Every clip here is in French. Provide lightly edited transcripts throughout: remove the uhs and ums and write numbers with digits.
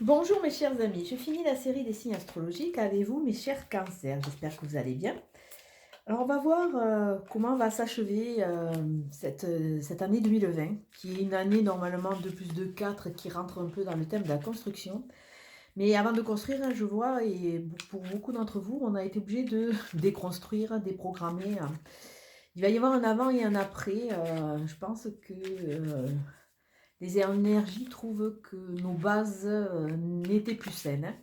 Bonjour mes chers amis, je finis la série des signes astrologiques avec vous mes chers cancers, j'espère que vous allez bien. Alors on va voir comment va s'achever cette année 2020, qui est une année normalement de plus de 4 qui rentre un peu dans le thème de la construction. Mais avant de construire, hein, je vois, et pour beaucoup d'entre vous, on a été obligé de déconstruire, déprogrammer. Il va y avoir un avant et un après. Je pense que les énergies trouvent que nos bases n'étaient plus saines, hein.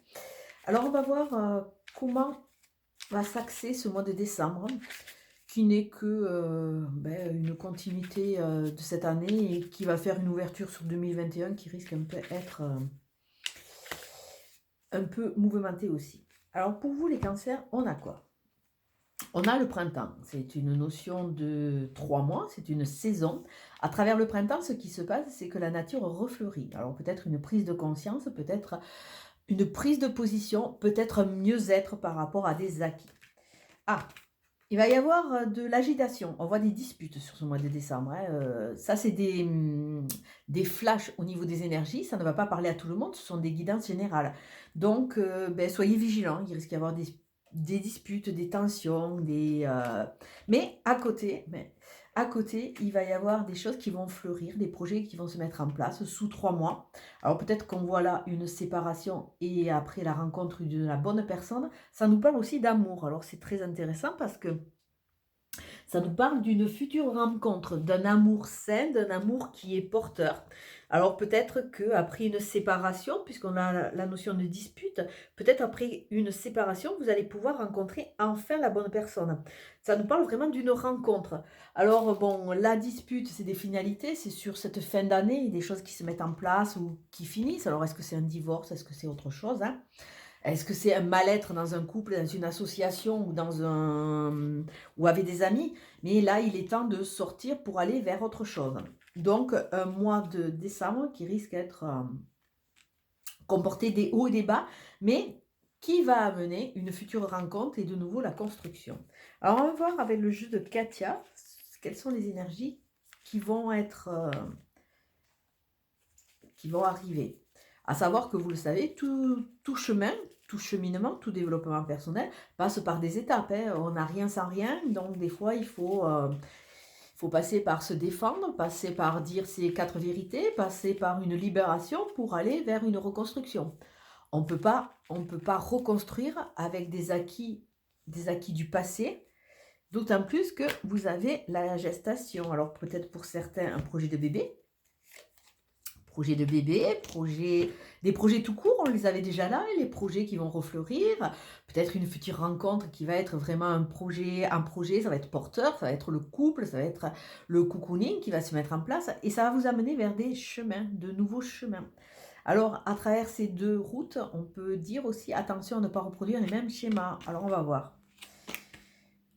Alors, on va voir comment va s'axer ce mois de décembre, qui n'est que une continuité de cette année et qui va faire une ouverture sur 2021 qui risque un peu être un peu mouvementée aussi. Alors, pour vous, les cancers, on a quoi? On a le printemps. C'est une notion de 3 mois, c'est une saison. À travers le printemps, ce qui se passe, c'est que la nature refleurit. Alors, peut-être une prise de conscience, peut-être une prise de position, peut-être un mieux-être par rapport à des acquis. Ah, il va y avoir de l'agitation. On voit des disputes sur ce mois de décembre, hein. Ça, c'est des flashs au niveau des énergies. Ça ne va pas parler à tout le monde. Ce sont des guidances générales. Donc, soyez vigilants. Il risque d'y avoir des disputes, des tensions, mais à côté, il va y avoir des choses qui vont fleurir, des projets qui vont se mettre en place sous 3 mois. Alors peut-être qu'on voit là une séparation et après la rencontre de la bonne personne. Ça nous parle aussi d'amour. Alors c'est très intéressant parce que ça nous parle d'une future rencontre, d'un amour sain, d'un amour qui est porteur. Alors peut-être qu'après une séparation, puisqu'on a la notion de dispute, peut-être après une séparation, vous allez pouvoir rencontrer enfin la bonne personne. Ça nous parle vraiment d'une rencontre. Alors bon, la dispute, c'est des finalités, c'est sur cette fin d'année, des choses qui se mettent en place ou qui finissent. Alors est-ce que c'est un divorce, est-ce que c'est autre chose, hein? Est-ce que c'est un mal-être dans un couple, dans une association ou avec des amis? Mais là, il est temps de sortir pour aller vers autre chose. Donc, un mois de décembre qui risque d'être comporter des hauts et des bas, mais qui va amener une future rencontre et de nouveau la construction. Alors, on va voir avec le jeu de Katia quelles sont les énergies qui vont qui vont arriver. À savoir que vous le savez, tout chemin, tout cheminement, tout développement personnel passe par des étapes, hein. On n'a rien sans rien, donc des fois il faut passer par se défendre, passer par dire ses 4 vérités, passer par une libération pour aller vers une reconstruction. On peut pas reconstruire avec des acquis du passé, d'autant plus que vous avez la gestation. Alors peut-être pour certains un des projets tout court, on les avait déjà là, et les projets qui vont refleurir, peut-être une future rencontre qui va être vraiment un projet, ça va être porteur, ça va être le couple, ça va être le cocooning qui va se mettre en place, et ça va vous amener vers des chemins, de nouveaux chemins. Alors, à travers ces deux routes, on peut dire aussi attention à ne pas reproduire les mêmes schémas. Alors, on va voir.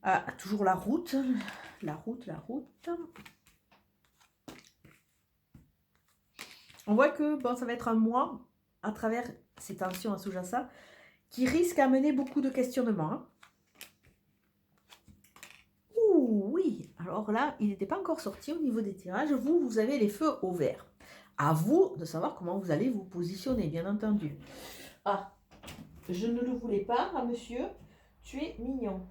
Ah, toujours la route, la route, la route. On voit que bon, ça va être un mois, à travers ces tensions à sous-jacent, qui risque d'amener beaucoup de questionnements, hein. Ouh, oui, alors là, il n'était pas encore sorti au niveau des tirages. Vous avez les feux au vert. À vous de savoir comment vous allez vous positionner, bien entendu. Ah, je ne le voulais pas, ah, monsieur, tu es mignon.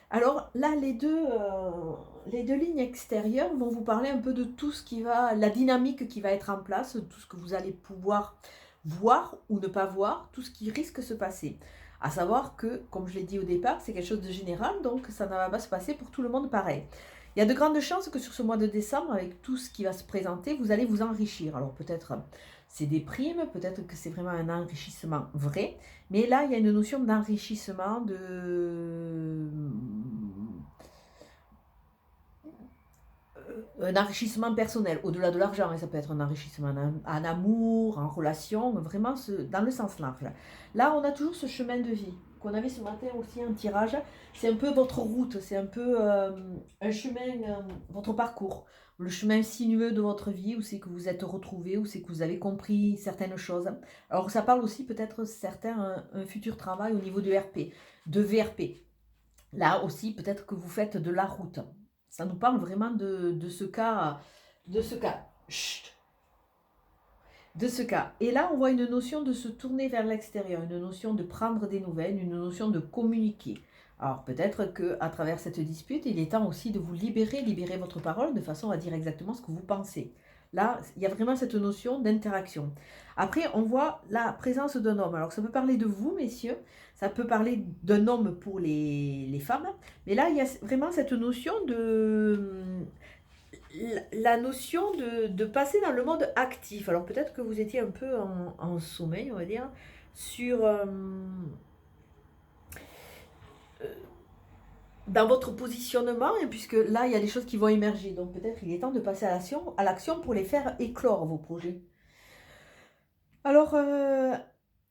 Alors là, les deux lignes extérieures vont vous parler un peu de tout ce qui va, la dynamique qui va être en place, tout ce que vous allez pouvoir voir ou ne pas voir, tout ce qui risque de se passer. À savoir que, comme je l'ai dit au départ, c'est quelque chose de général, donc ça ne va pas se passer pour tout le monde pareil. Il y a de grandes chances que sur ce mois de décembre, avec tout ce qui va se présenter, vous allez vous enrichir. Alors peut-être c'est des primes, peut-être que c'est vraiment un enrichissement vrai, mais là, il y a une notion d'enrichissement, un enrichissement personnel, au-delà de l'argent, et ça peut être un enrichissement en amour, en relation, vraiment dans le sens large. Là, on a toujours ce chemin de vie qu'on avait ce matin aussi en tirage. C'est un peu votre route, c'est un peu un chemin, votre parcours, le chemin sinueux de votre vie, où c'est que vous êtes retrouvés, où c'est que vous avez compris certaines choses. Alors, ça parle aussi peut-être certains un futur travail au niveau de VRP. Là aussi, peut-être que vous faites de la route. Ça nous parle vraiment de ce cas. De ce cas. Chut. de ce cas. Et là, on voit une notion de se tourner vers l'extérieur, une notion de prendre des nouvelles, une notion de communiquer. Alors peut-être qu'à travers cette dispute, il est temps aussi de vous libérer, libérer votre parole de façon à dire exactement ce que vous pensez. Là, il y a vraiment cette notion d'interaction. Après, on voit la présence d'un homme. Alors ça peut parler de vous, messieurs, ça peut parler d'un homme pour les femmes, mais là, il y a vraiment cette notion de la notion de passer dans le mode actif. Alors peut-être que vous étiez un peu en sommeil, on va dire, sur dans votre positionnement, et puisque là, il y a des choses qui vont émerger. Donc peut-être il est temps de passer à l'action pour les faire éclore, vos projets. Alors,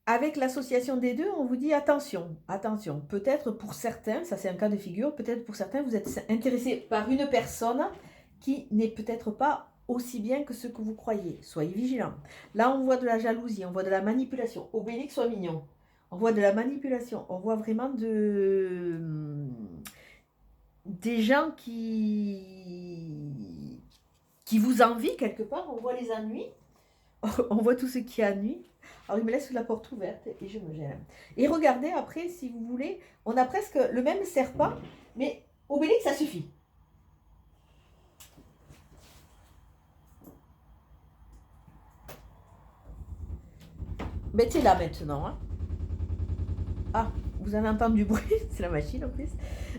avec l'association des deux, on vous dit attention, attention. Peut-être pour certains, ça c'est un cas de figure, peut-être pour certains, vous êtes intéressé par une personne qui n'est peut-être pas aussi bien que ce que vous croyez. Soyez vigilants. Là, on voit de la jalousie, on voit de la manipulation. Obélix, soit mignon. On voit de la manipulation, on voit vraiment des gens qui vous envient quelque part. On voit les ennuis, on voit tout ce qui ennuie. Alors, il me laisse la porte ouverte et je me gêne. Et regardez après, si vous voulez, on a presque le même serpent, mais Obélix, ça suffit. Mettez là maintenant. Hein. Ah, vous avez entendu du bruit, c'est la machine en plus.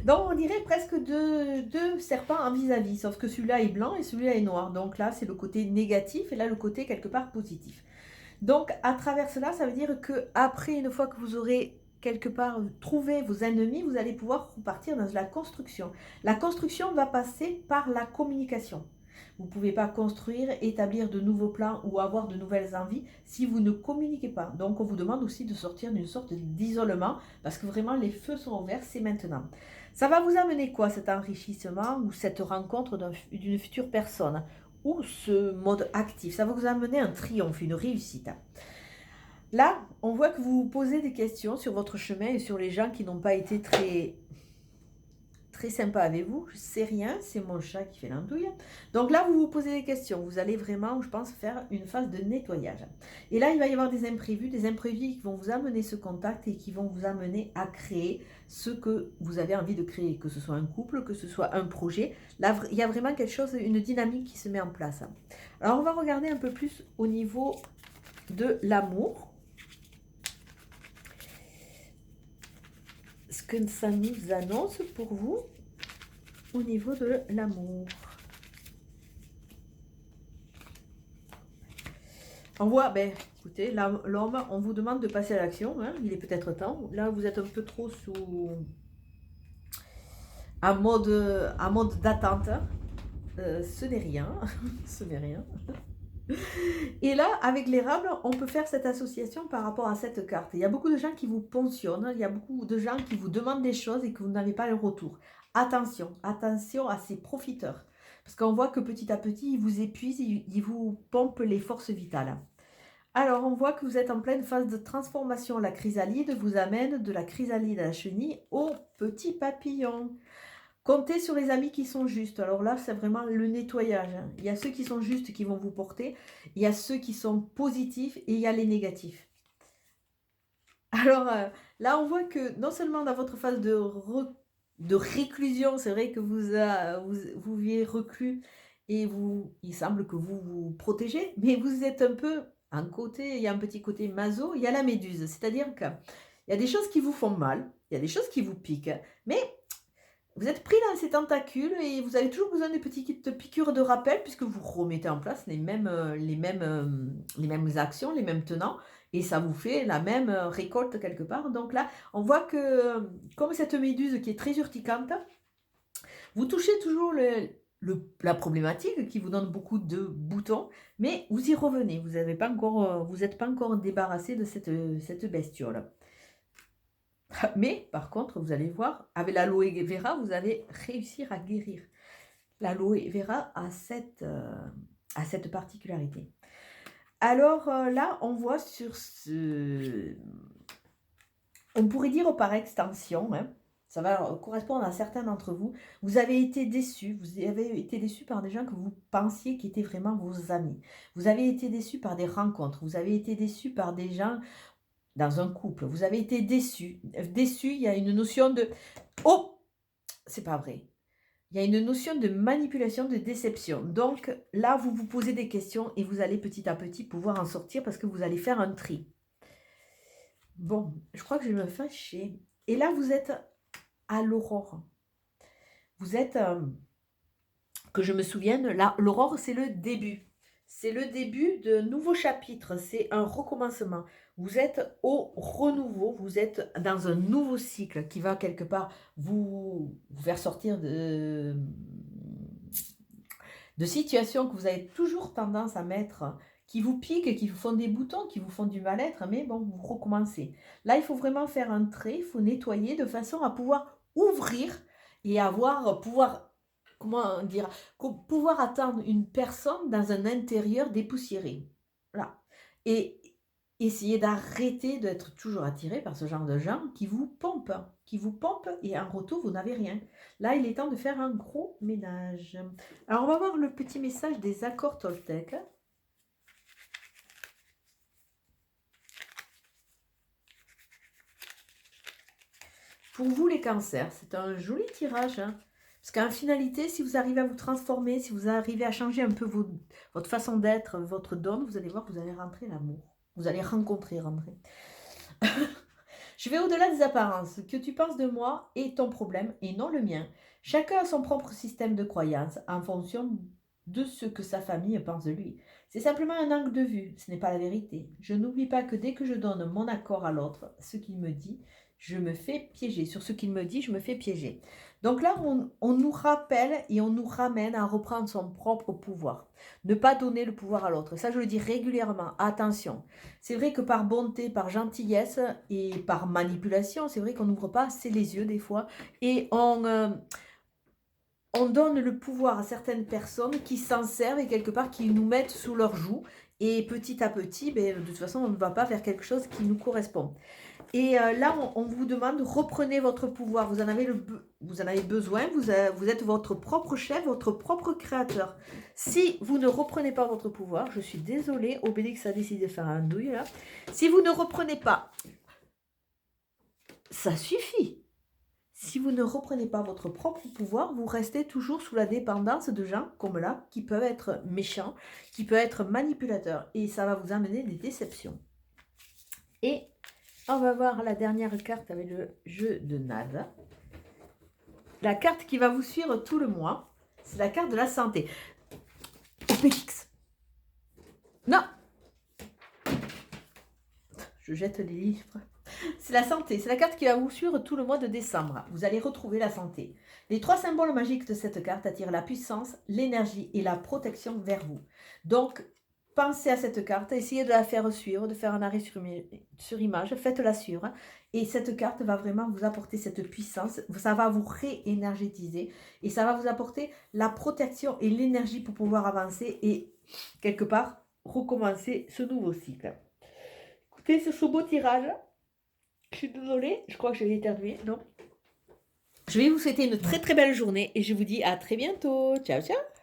Donc, on dirait presque deux serpents en vis-à-vis, sauf que celui-là est blanc et celui-là est noir. Donc là, c'est le côté négatif et là, le côté quelque part positif. Donc, à travers cela, ça veut dire que après, une fois que vous aurez quelque part trouvé vos ennemis, vous allez pouvoir repartir dans la construction. La construction va passer par la communication. Vous ne pouvez pas construire, établir de nouveaux plans ou avoir de nouvelles envies si vous ne communiquez pas. Donc, on vous demande aussi de sortir d'une sorte d'isolement parce que vraiment, les feux sont ouverts, c'est maintenant. Ça va vous amener quoi, cet enrichissement ou cette rencontre d'une future personne ou ce mode actif? Ça va vous amener un triomphe, une réussite. Là, on voit que vous vous posez des questions sur votre chemin et sur les gens qui n'ont pas été très sympas avec vous. Je sais rien, c'est mon chat qui fait l'andouille. Donc là, vous vous posez des questions. Vous allez vraiment, je pense, faire une phase de nettoyage. Et là, il va y avoir des imprévus qui vont vous amener ce contact et qui vont vous amener à créer ce que vous avez envie de créer, que ce soit un couple, que ce soit un projet. Là, il y a vraiment quelque chose, une dynamique qui se met en place. Alors, on va regarder un peu plus au niveau de l'amour. Ce que ça nous annonce pour vous au niveau de l'amour. On voit, ben, écoutez, l'homme, on vous demande de passer à l'action, hein, il est peut-être temps. Là, vous êtes un peu trop en mode d'attente. Ce n'est rien, ce n'est rien. Et là, avec l'érable, on peut faire cette association par rapport à cette carte. Il y a beaucoup de gens qui vous pensionnent, il y a beaucoup de gens qui vous demandent des choses et que vous n'avez pas le retour. Attention, attention à ces profiteurs. Parce qu'on voit que petit à petit, ils vous épuisent, ils vous pompent les forces vitales. Alors, on voit que vous êtes en pleine phase de transformation. La chrysalide vous amène de la chrysalide à la chenille au petit papillon. Comptez sur les amis qui sont justes. Alors là, c'est vraiment le nettoyage. Il y a ceux qui sont justes qui vont vous porter. Il y a ceux qui sont positifs et il y a les négatifs. Alors là, on voit que non seulement dans votre phase de réclusion, c'est vrai que vous viviez reclus et il semble que vous vous protégez, mais vous êtes un peu un côté, il y a un petit côté maso, il y a la méduse. C'est-à-dire qu'il y a des choses qui vous font mal, il y a des choses qui vous piquent, mais vous êtes pris dans ces tentacules et vous avez toujours besoin de petites piqûres de rappel puisque vous remettez en place les mêmes actions, les mêmes tenants et ça vous fait la même récolte quelque part. Donc là, on voit que comme cette méduse qui est très urticante, vous touchez toujours la problématique qui vous donne beaucoup de boutons, mais vous y revenez. Vous n'êtes pas encore débarrassé de cette bestiole. Mais, par contre, vous allez voir, avec l'aloe vera, vous allez réussir à guérir. L'aloe vera a cette particularité. Alors là, on voit sur ce... On pourrait dire par extension, hein, Ça va correspondre à certains d'entre vous. Vous avez été déçus. Vous avez été déçus par des gens que vous pensiez qui étaient vraiment vos amis. Vous avez été déçus par des rencontres. Vous avez été déçus par des gens dans un couple. Vous avez été déçus. Déçus, il y a une notion de oh, c'est pas vrai. Il y a une notion de manipulation, de déception. Donc là, vous vous posez des questions et vous allez petit à petit pouvoir en sortir parce que vous allez faire un tri. Bon, je crois que je vais me fâcher. Et là, vous êtes à l'aurore. Vous êtes, que je me souvienne, là, l'aurore, c'est le début. C'est le début de nouveaux chapitres. C'est un recommencement. Vous êtes au renouveau. Vous êtes dans un nouveau cycle qui va quelque part vous faire sortir de situations que vous avez toujours tendance à mettre, qui vous piquent, qui vous font des boutons, qui vous font du mal-être, mais bon, vous recommencez. Là, il faut vraiment faire un trait, il faut nettoyer de façon à pouvoir ouvrir et pouvoir, comment dire, pouvoir attendre une personne dans un intérieur dépoussiéré. Voilà. Et essayez d'arrêter d'être toujours attiré par ce genre de gens qui vous pompent et en retour, vous n'avez rien. Là, il est temps de faire un gros ménage. Alors, on va voir le petit message des accords Toltec. Pour vous, les cancers, c'est un joli tirage. Hein, parce qu'en finalité, si vous arrivez à vous transformer, si vous arrivez à changer un peu votre façon d'être, votre donne, vous allez voir que vous allez rentrer l'amour. Vous allez rentrer. Je vais au-delà des apparences. Ce que tu penses de moi est ton problème et non le mien. Chacun a son propre système de croyance en fonction de ce que sa famille pense de lui. C'est simplement un angle de vue, ce n'est pas la vérité. Je n'oublie pas que dès que je donne mon accord à l'autre, ce qu'il me dit, je me fais piéger. Sur ce qu'il me dit, je me fais piéger. Donc là, on nous rappelle et on nous ramène à reprendre son propre pouvoir. Ne pas donner le pouvoir à l'autre. Ça, je le dis régulièrement. Attention. C'est vrai que par bonté, par gentillesse et par manipulation, c'est vrai qu'on n'ouvre pas assez les yeux des fois. Et on donne le pouvoir à certaines personnes qui s'en servent et quelque part qui nous mettent sous leur joug. Et petit à petit, de toute façon, on ne va pas vers quelque chose qui nous correspond. Et là, on vous demande, reprenez votre pouvoir. Vous en avez besoin. Vous êtes votre propre chef, votre propre créateur. Si vous ne reprenez pas votre pouvoir, je suis désolée, Obélix a décidé de faire un douille là. Si vous ne reprenez pas, ça suffit. Si vous ne reprenez pas votre propre pouvoir, vous restez toujours sous la dépendance de gens comme là, qui peuvent être méchants, qui peuvent être manipulateurs. Et ça va vous amener des déceptions. Et on va voir la dernière carte avec le jeu de Nave. La carte qui va vous suivre tout le mois, c'est la carte de la santé. Obélix. Non. Je jette les livres. C'est la santé. C'est la carte qui va vous suivre tout le mois de décembre. Vous allez retrouver la santé. Les 3 symboles magiques de cette carte attirent la puissance, l'énergie et la protection vers vous. Donc, pensez à cette carte, essayez de la faire suivre, de faire un arrêt sur image, faites-la suivre. Et cette carte va vraiment vous apporter cette puissance, ça va vous réénergétiser et ça va vous apporter la protection et l'énergie pour pouvoir avancer et quelque part recommencer ce nouveau cycle. Écoutez, ce beau tirage, je suis désolée, je crois que je vais éternuer, non ? Je vais vous souhaiter une très très belle journée et je vous dis à très bientôt. Ciao, ciao.